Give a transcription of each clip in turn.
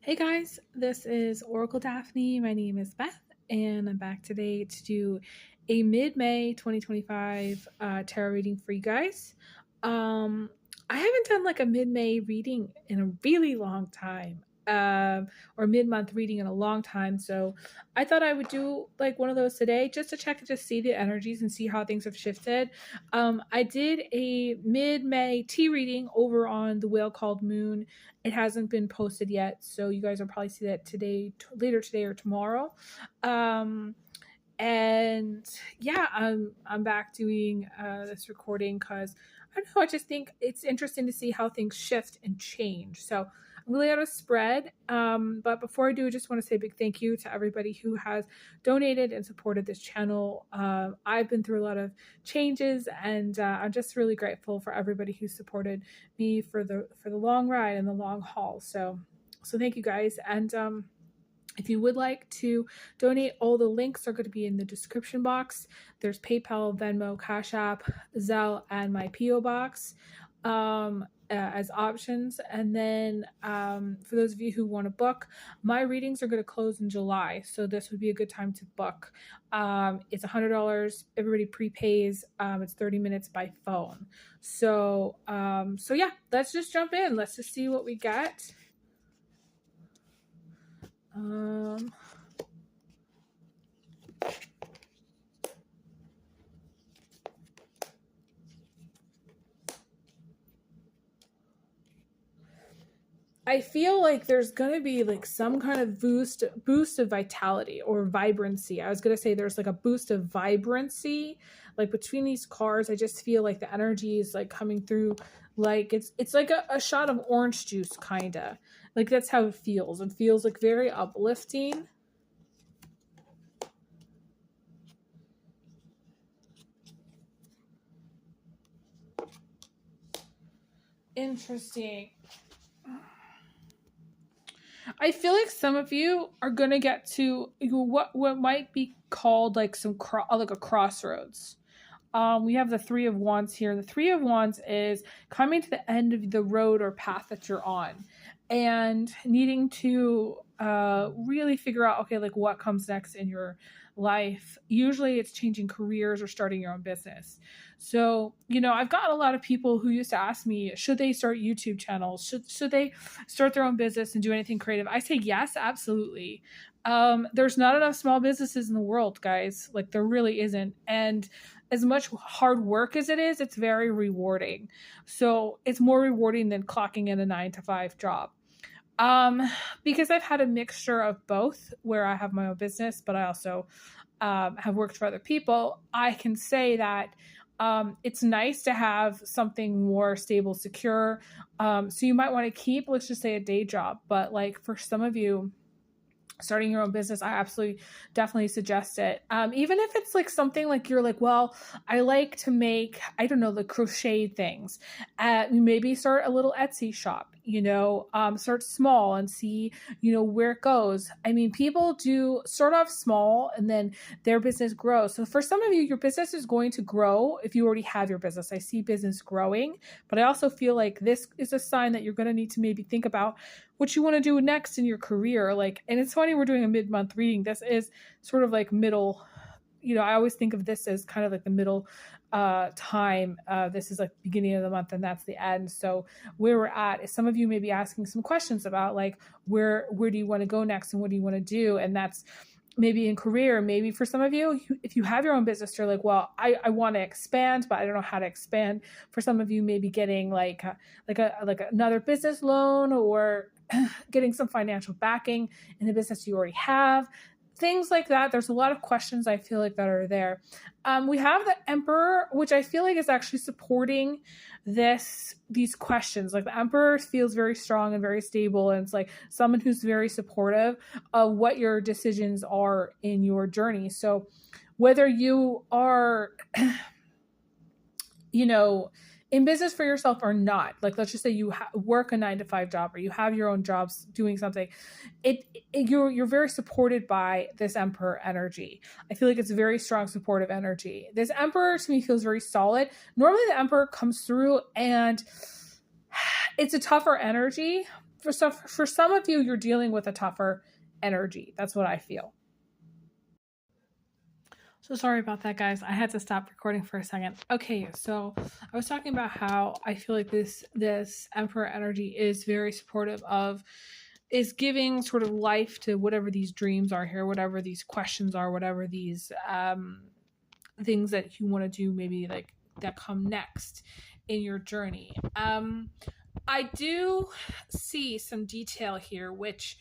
Hey guys, this is OracleDaphne. My name is Beth, and I'm back today to do a mid-May 2025 tarot reading for you guys. I haven't done like a mid-May reading in a really long time, or mid-month reading in a long time. So I thought I would do like one of those today just to check and just see the energies and see how things have shifted. I did a mid-May tea reading over on the Whale Called Moon. It hasn't been posted yet, so you guys will probably see that later today or tomorrow. And yeah, I'm back doing this recording because I don't know. I just think it's interesting to see how things shift and change. So I'm really out of spread. But before I do, I just want to say a big thank you to everybody who has donated and supported this channel. I've been through a lot of changes, and I'm just really grateful for everybody who supported me for the long ride and the long haul. So thank you guys. And if you would like to donate, all the links are going to be in the description box. There's PayPal, Venmo, Cash App, Zelle, and my P.O. Box as options. And then for those of you who want to book, my readings are going to close in July. So this would be a good time to book. It's $100. Everybody prepays. It's 30 minutes by phone. So yeah, let's just jump in. Let's just see what we get. I feel like there's going to be like some kind of boost of vitality or vibrancy. I was going to say there's like a boost of vibrancy like between these cards. I just feel like the energy is like coming through, like it's like a shot of orange juice, kind of like that's how it feels. It feels like very uplifting. Interesting. I feel like some of you are going to get to what might be called like like a crossroads. We have the Three of Wands here. The Three of Wands is coming to the end of the road or path that you're on and needing to really figure out, okay, like what comes next in your life. Usually it's changing careers or starting your own business. So, I've gotten a lot of people who used to ask me, should they start YouTube channels? Should they start their own business and do anything creative? I say yes, absolutely. There's not enough small businesses in the world, guys. Like there really isn't. And as much hard work as it is, it's very rewarding. So it's more rewarding than clocking in a 9-to-5 job. Because I've had a mixture of both where I have my own business, but I also have worked for other people. I can say that it's nice to have something more stable, secure. So you might want to keep, let's just say, a day job. But like for some of you, starting your own business, I absolutely definitely suggest it. Even if it's like something like you're like, well, I like to make, I don't know, the crochet things. Maybe start a little Etsy shop, start small and see, where it goes. I mean, people do start off small and then their business grows. So for some of you, your business is going to grow if you already have your business. I see business growing, but I also feel like this is a sign that you're going to need to maybe think about what you want to do next in your career. And it's funny, we're doing a mid-month reading. This is sort of like middle, I always think of this as kind of like the middle time. This is like beginning of the month and that's the end. So where we're at is some of you may be asking some questions about like, where do you want to go next and what do you want to do? And that's maybe in career. Maybe for some of you, if you have your own business, you're like, well, I want to expand, but I don't know how to expand. For some of you, maybe getting like another business loan or getting some financial backing in the business you already have, things like that. There's a lot of questions I feel like that are there. We have the Emperor, which I feel like is actually supporting these questions. Like the Emperor feels very strong and very stable, and it's like someone who's very supportive of what your decisions are in your journey. So whether you are, in business for yourself or not, like let's just say you work a 9-to-5 job or you have your own jobs doing something, you're very supported by this Emperor energy. I feel like it's a very strong supportive energy. This Emperor to me feels very solid. Normally the Emperor comes through and it's a tougher energy. For some of you, you're dealing with a tougher energy. That's what I feel. So sorry about that, guys. I had to stop recording for a second. Okay, so I was talking about how I feel like this Emperor energy is very supportive of, is giving sort of life to whatever these dreams are here, whatever these questions are, whatever these things that you want to do, maybe like that come next in your journey. I do see some detail here, which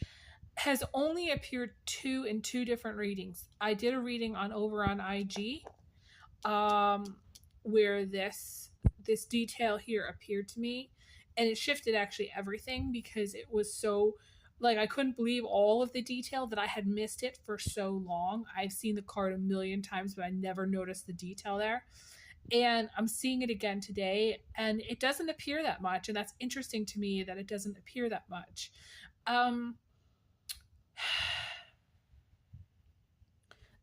has only appeared in two different readings. I did a reading over on IG, where this detail here appeared to me, and it shifted actually everything, because it was so, like, I couldn't believe all of the detail that I had missed it for so long. I've seen the card a million times, but I never noticed the detail there. And I'm seeing it again today, and it doesn't appear that much. And that's interesting to me, that it doesn't appear that much.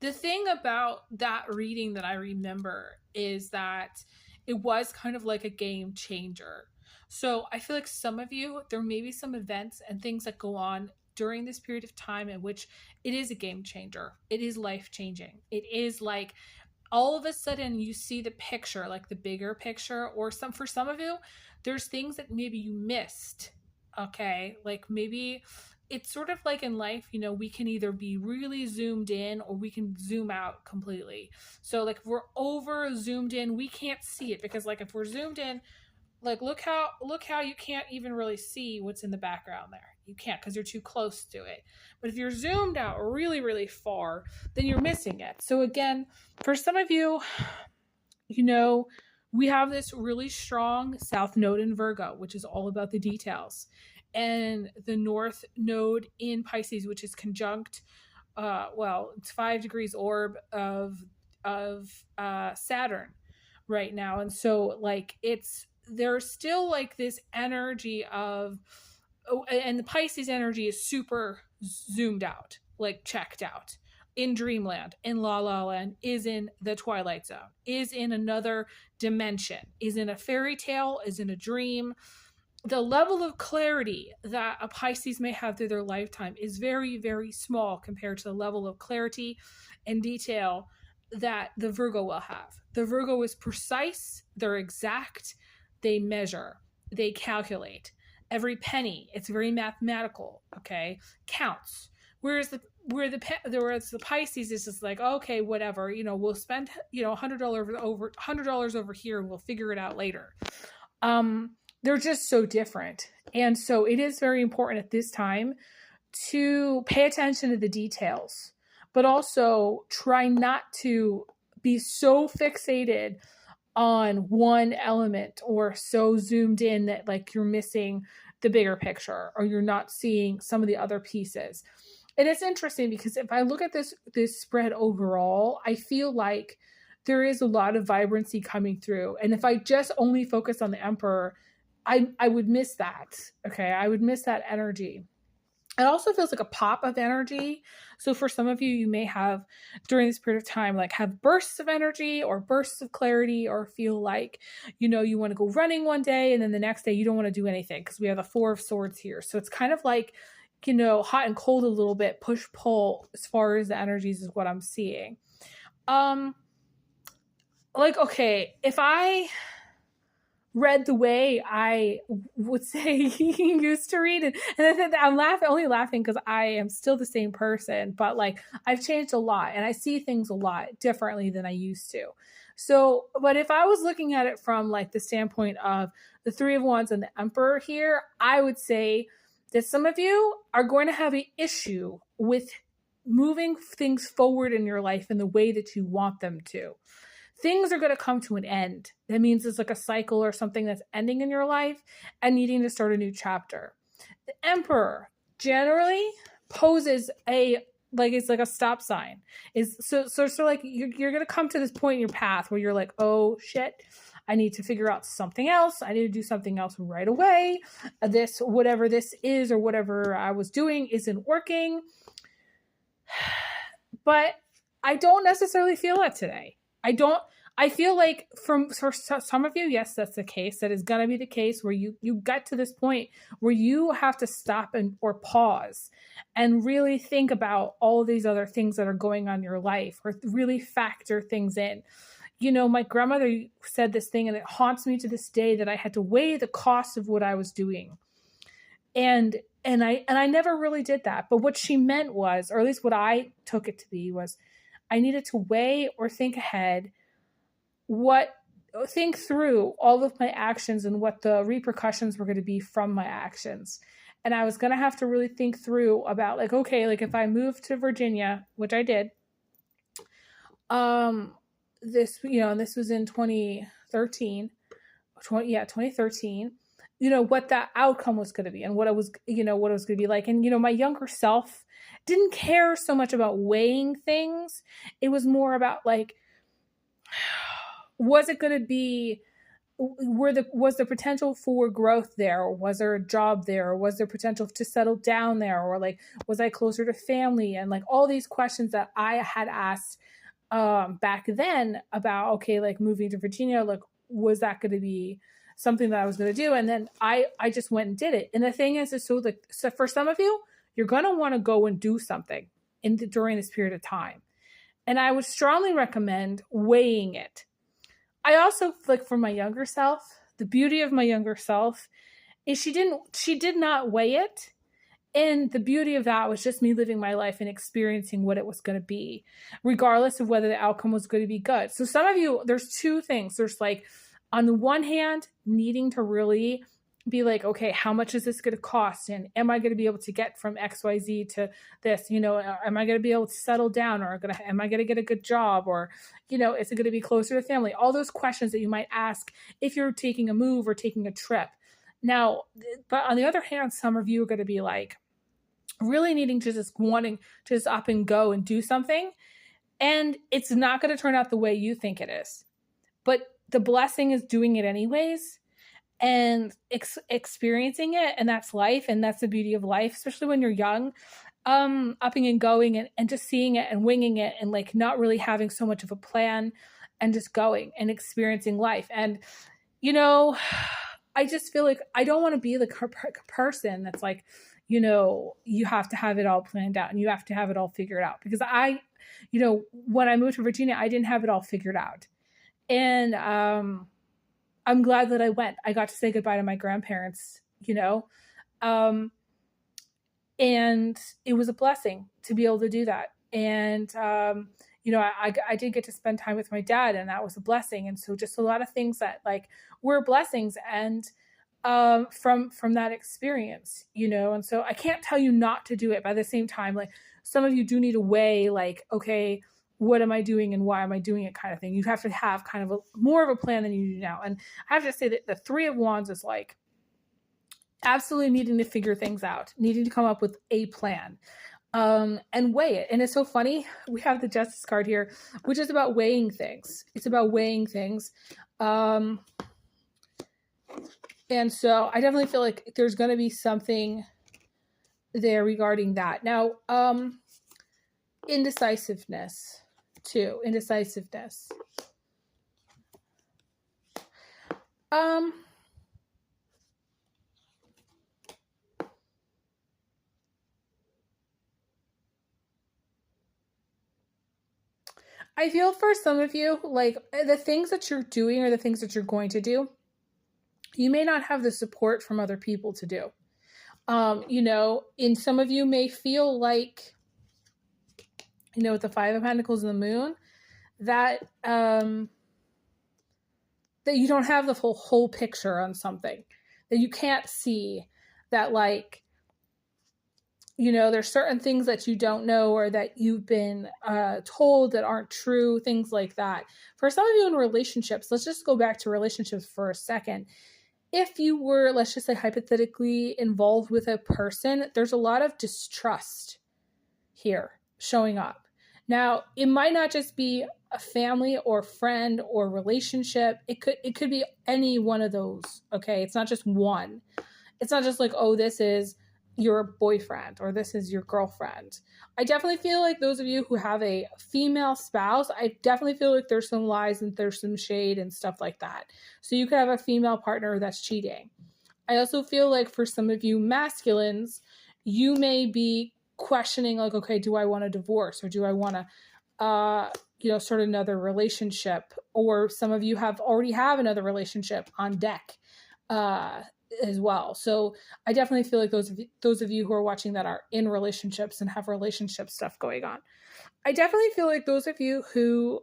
The thing about that reading that I remember is that it was kind of like a game changer. So I feel like some of you, there may be some events and things that go on during this period of time in which it is a game changer. It is life changing. It is like all of a sudden you see the picture, like the bigger picture, or for some of you, there's things that maybe you missed. Okay. Like maybe it's sort of like in life, you know, we can either be really zoomed in or we can zoom out completely. So like if we're over zoomed in, we can't see it, because like if we're zoomed in, like look how you can't even really see what's in the background there. You can't, because you're too close to it. But if you're zoomed out really, really far, then you're missing it. So again, for some of you, you know, we have this really strong South Node in Virgo, which is all about the details. And the North Node in Pisces, which is conjunct, it's 5 degrees orb of Saturn right now. And so like there's still like this energy of, and the Pisces energy is super zoomed out, like checked out, in dreamland, in la la land, is in the twilight zone, is in another dimension, is in a fairy tale, is in a dream. The level of clarity that a Pisces may have through their lifetime is very, very small compared to the level of clarity and detail that the Virgo will have. The Virgo is precise, they're exact, they measure, they calculate. Every penny, it's very mathematical, okay, counts. Whereas the Pisces is just like, okay, whatever, you know, we'll spend, you know, $100 over here, and we'll figure it out later. They're just so different. And so it is very important at this time to pay attention to the details, but also try not to be so fixated on one element or so zoomed in that like you're missing the bigger picture, or you're not seeing some of the other pieces. And it's interesting because if I look at this spread overall, I feel like there is a lot of vibrancy coming through. And if I just only focus on the Emperor, I would miss that. Okay. I would miss that energy. It also feels like a pop of energy. So for some of you, you may have during this period of time, like have bursts of energy or bursts of clarity, or feel like, you know, you want to go running one day and then the next day you don't want to do anything, because we have the 4 of Swords here. So it's kind of like, you know, hot and cold a little bit, push pull as far as the energies is what I'm seeing. Like, okay, if I read the way I would say he used to read it, and I'm only laughing because I am still the same person, but like I've changed a lot and I see things a lot differently than I used to. So, but if I was looking at it from like the standpoint of the 3 of Wands and the Emperor here, I would say that some of you are going to have an issue with moving things forward in your life in the way that you want them to. Things are going to come to an end. That means it's like a cycle or something that's ending in your life and needing to start a new chapter. The Emperor generally poses it's like a stop sign. So like you're going to come to this point in your path where you're like, oh shit, I need to figure out something else. I need to do something else right away. Whatever this is, or whatever I was doing isn't working. But I don't necessarily feel that today. I feel like for some of you, yes, that's the case. That is going to be the case where you get to this point where you have to stop or pause and really think about all of these other things that are going on in your life, or really factor things in. My grandmother said this thing, and it haunts me to this day, that I had to weigh the cost of what I was doing. And I never really did that. But what she meant was, or at least what I took it to be, was I needed to weigh or think ahead, think through all of my actions and what the repercussions were going to be from my actions. And I was going to have to really think through about, like, okay, like if I moved to Virginia, which I did, this was in 2013, 2013, what that outcome was going to be, and what it was going to be like. And, my younger self didn't care so much about weighing things. It was more about, like, was it going to be, was the potential for growth there, or was there a job there, or was there potential to settle down there, or like, was I closer to family, and like all these questions that I had asked back then about, okay, like moving to Virginia, like, was that going to be something that I was going to do? And then I just went and did it. And the thing is so for some of you, you're going to want to go and do something during this period of time. And I would strongly recommend weighing it. I also, like, for my younger self, the beauty of my younger self is she did not weigh it. And the beauty of that was just me living my life and experiencing what it was going to be, regardless of whether the outcome was going to be good. So some of you, there's two things. There's, like, on the one hand, needing to really be like, okay, how much is this going to cost? And am I going to be able to get from XYZ to this? Am I going to be able to settle down, or am I going to get a good job? Or, is it going to be closer to family? All those questions that you might ask if you're taking a move or taking a trip. Now, but on the other hand, some of you are going to be like really needing to wanting to just up and go and do something. And it's not going to turn out the way you think it is. But the blessing is doing it anyways, and experiencing it. And that's life. And that's the beauty of life, especially when you're young, upping and going and just seeing it and winging it, and like not really having so much of a plan, and just going and experiencing life. And, I just feel like I don't want to be the person that's like, you have to have it all planned out and you have to have it all figured out. Because when I moved to Virginia, I didn't have it all figured out. And I'm glad that I went. I got to say goodbye to my grandparents, and it was a blessing to be able to do that. And, I did get to spend time with my dad, and that was a blessing. And so just a lot of things that like were blessings, and from that experience, and so I can't tell you not to do it. But at the same time, like, some of you do need to weigh, like, okay, what am I doing and why am I doing it, kind of thing. You have to have kind of more of a plan than you do now. And I have to say that the Three of Wands is like absolutely needing to figure things out, needing to come up with a plan, and weigh it. And it's so funny. We have the Justice card here, which is about weighing things. It's about weighing things. And so I definitely feel like there's going to be something there regarding that. Now, indecisiveness. I feel for some of you, like, the things that you're doing or the things that you're going to do, you may not have the support from other people to do. And some of you may feel like, with the Five of Pentacles and the Moon, that that you don't have the whole picture on something, that you can't see, that, like, there's certain things that you don't know, or that you've been told that aren't true, things like that. For some of you in relationships, let's just go back to relationships for a second. If you were, let's just say, hypothetically involved with a person, there's a lot of distrust here showing up. Now, it might not just be a family or friend or relationship. It could be any one of those. Okay. It's not just one. It's not just like, oh, this is your boyfriend or this is your girlfriend. I definitely feel like those of you who have a female spouse, I definitely feel like there's some lies and there's some shade and stuff like that. So you could have a female partner that's cheating. I also feel like for some of you masculines, you may be questioning like, okay, do I want a divorce or do I want to, start another relationship? Or some of you already have another relationship on deck as well. So I definitely feel like those of you who are watching that are in relationships and have relationship stuff going on. I definitely feel like those of you who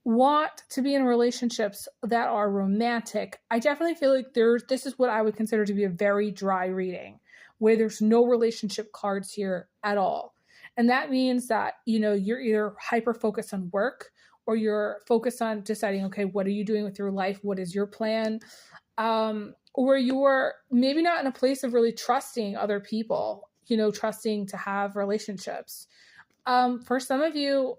want to be in relationships that are romantic, I definitely feel like this is what I would consider to be a very dry reading, where there's no relationship cards here at all. And that means that, you're either hyper focused on work or you're focused on deciding, okay, what are you doing with your life? What is your plan? Or you're maybe not in a place of really trusting other people, trusting to have relationships. For some of you,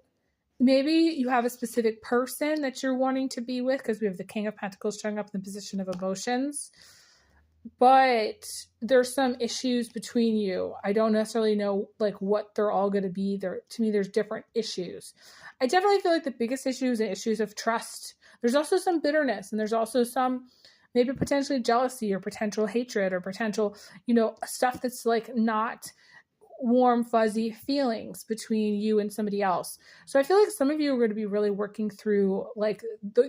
maybe you have a specific person that you're wanting to be with, because we have the King of Pentacles showing up in the position of emotions. But there's some issues between you. I don't necessarily know like what they're all going to be. To me, there's different issues. I definitely feel like the biggest issues are issues of trust. There's also some bitterness, and there's also some maybe potentially jealousy or potential hatred or potential, stuff that's like not warm, fuzzy feelings between you and somebody else. So I feel like some of you are going to be really working through like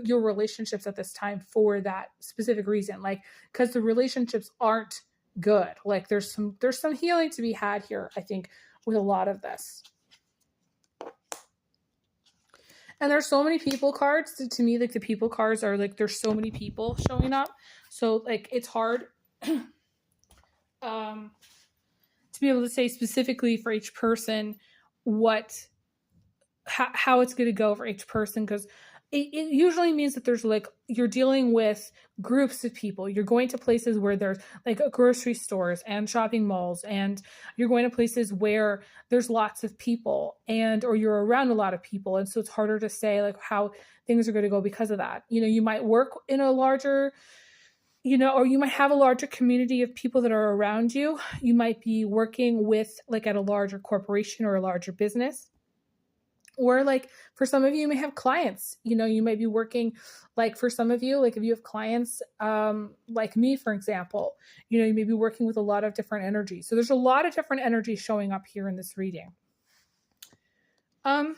your relationships at this time for that specific reason, like because the relationships aren't good. Like there's some healing to be had here, I think, with a lot of this. And there's so many people cards. To me, like the people cards are like there's so many people showing up. So like it's hard to be able to say specifically for each person how it's going to go for each person, because it usually means that there's like you're dealing with groups of people. You're going to places where there's like grocery stores and shopping malls, and you're going to places where there's lots of people or you're around a lot of people. And so it's harder to say like how things are going to go because of that. You might work in a larger, or you might have a larger community of people that are around you. You might be working with like at a larger corporation or a larger business. Or like for some of you, you may have clients, you might be working like for some of you, like if you have clients like me, for example, you may be working with a lot of different energies. So there's a lot of different energies showing up here in this reading. The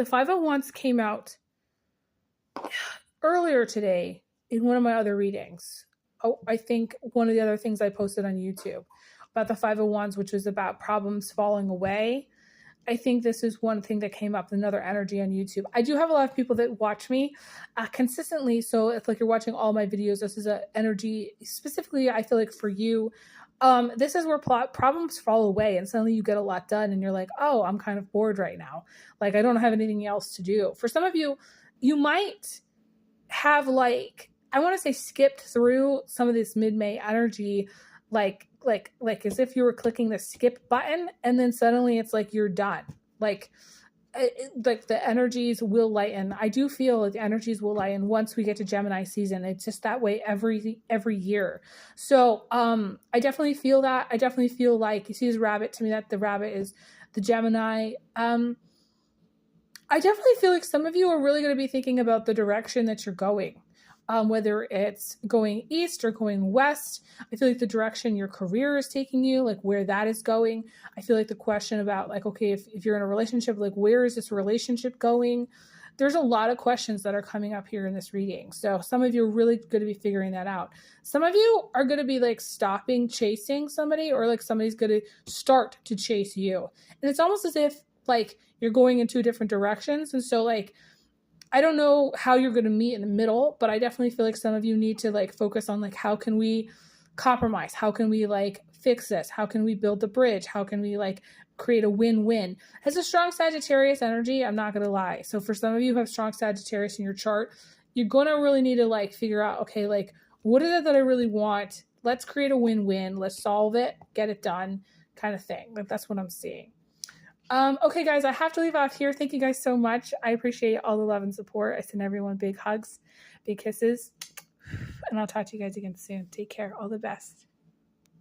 Five of Wands came out earlier today in one of my other readings. Oh, I think one of the other things I posted on YouTube about the Five of Wands, which was about problems falling away. I think this is one thing that came up, another energy on YouTube. I do have a lot of people that watch me consistently. So if like you're watching all my videos, this is an energy specifically, I feel like for you, this is where problems fall away and suddenly you get a lot done and you're like, oh, I'm kind of bored right now. Like I don't have anything else to do. For some of you, you might have like, I want to say skipped through some of this mid-May energy, like as if you were clicking the skip button and then suddenly it's like you're done. Like the energies will lighten. I do feel like the energies will lighten once we get to Gemini season. It's just that way every year. So I definitely feel that. I definitely feel like you see this rabbit, to me that the rabbit is the Gemini. I definitely feel like some of you are really going to be thinking about the direction that you're going. Whether it's going east or going west. I feel like the direction your career is taking you, like where that is going. I feel like the question about like, okay, if you're in a relationship, like where is this relationship going? There's a lot of questions that are coming up here in this reading. So some of you are really going to be figuring that out. Some of you are going to be like stopping chasing somebody, or like somebody's going to start to chase you. And it's almost as if like you're going in two different directions. And so like, I don't know how you're going to meet in the middle, but I definitely feel like some of you need to like focus on like, how can we compromise? How can we like fix this? How can we build the bridge? How can we like create a win-win? Has a strong Sagittarius energy, I'm not going to lie. So for some of you who have strong Sagittarius in your chart, you're going to really need to like figure out, okay, like what is it that I really want? Let's create a win-win. Let's solve it, get it done kind of thing. Like that's what I'm seeing. Okay, guys, I have to leave off here. Thank you guys so much. I appreciate all the love and support. I send everyone big hugs, big kisses, and I'll talk to you guys again soon. Take care. All the best.